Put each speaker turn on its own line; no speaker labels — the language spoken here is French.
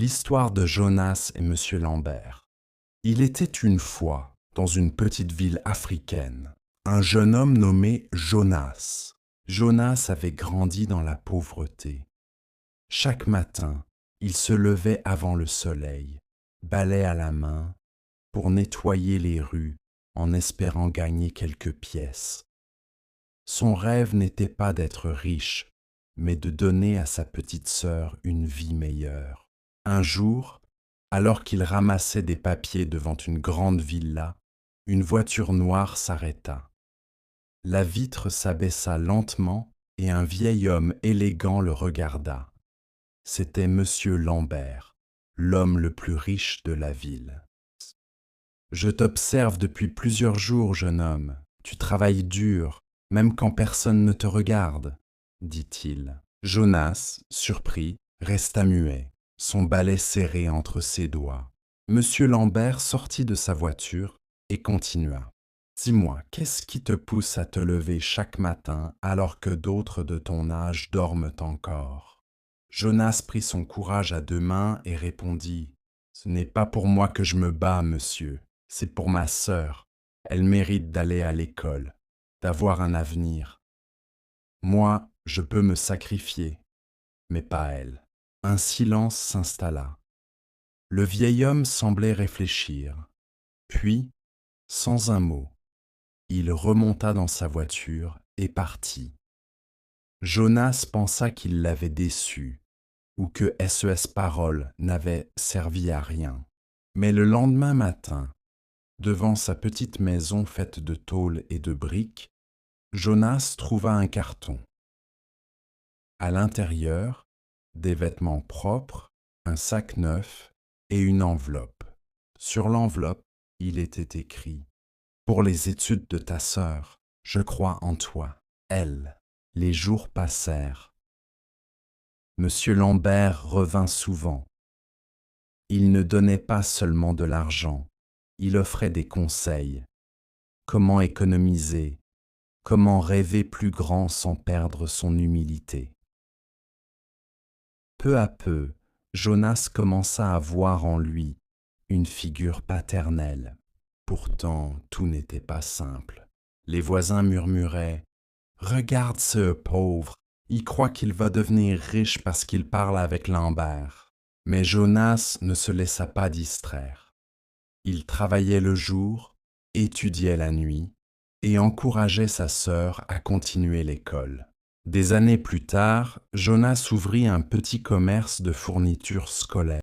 L'histoire de Jonas et Monsieur Lambert. Il était une fois, dans une petite ville africaine, un jeune homme nommé Jonas. Jonas avait grandi dans la pauvreté. Chaque matin, il se levait avant le soleil, balai à la main, pour nettoyer les rues en espérant gagner quelques pièces. Son rêve n'était pas d'être riche, mais de donner à sa petite sœur une vie meilleure. Un jour, alors qu'il ramassait des papiers devant une grande villa, une voiture noire s'arrêta. La vitre s'abaissa lentement et un vieil homme élégant le regarda. C'était Monsieur Lambert, l'homme le plus riche de la ville. « Je t'observe depuis plusieurs jours, jeune homme. Tu travailles dur, même quand personne ne te regarde, dit-il. Jonas, surpris, resta muet, son balai serré entre ses doigts. Monsieur Lambert sortit de sa voiture et continua. Dis-moi, qu'est-ce qui te pousse à te lever chaque matin alors que d'autres de ton âge dorment encore? Jonas prit son courage à deux mains et répondit. Ce n'est pas pour moi que je me bats, monsieur, c'est pour ma sœur. Elle mérite d'aller à l'école, d'avoir un avenir. Moi, je peux me sacrifier, mais pas elle. Un silence s'installa. Le vieil homme semblait réfléchir. Puis, sans un mot, il remonta dans sa voiture et partit. Jonas pensa qu'il l'avait déçu, ou que SES Paroles n'avait servi à rien. Mais le lendemain matin, devant sa petite maison faite de tôle et de briques, Jonas trouva un carton. À l'intérieur, des vêtements propres, un sac neuf et une enveloppe. Sur l'enveloppe, il était écrit « Pour les études de ta sœur, je crois en toi, elle. » Les jours passèrent. Monsieur Lambert revint souvent. Il ne donnait pas seulement de l'argent, il offrait des conseils. Comment économiser? Comment rêver plus grand sans perdre son humilité? Peu à peu, Jonas commença à voir en lui une figure paternelle. Pourtant, tout n'était pas simple. Les voisins murmuraient « Regarde ce pauvre, il croit qu'il va devenir riche parce qu'il parle avec Lambert. » Mais Jonas ne se laissa pas distraire. Il travaillait le jour, étudiait la nuit et encourageait sa sœur à continuer l'école. Des années plus tard, Jonas ouvrit un petit commerce de fournitures scolaires.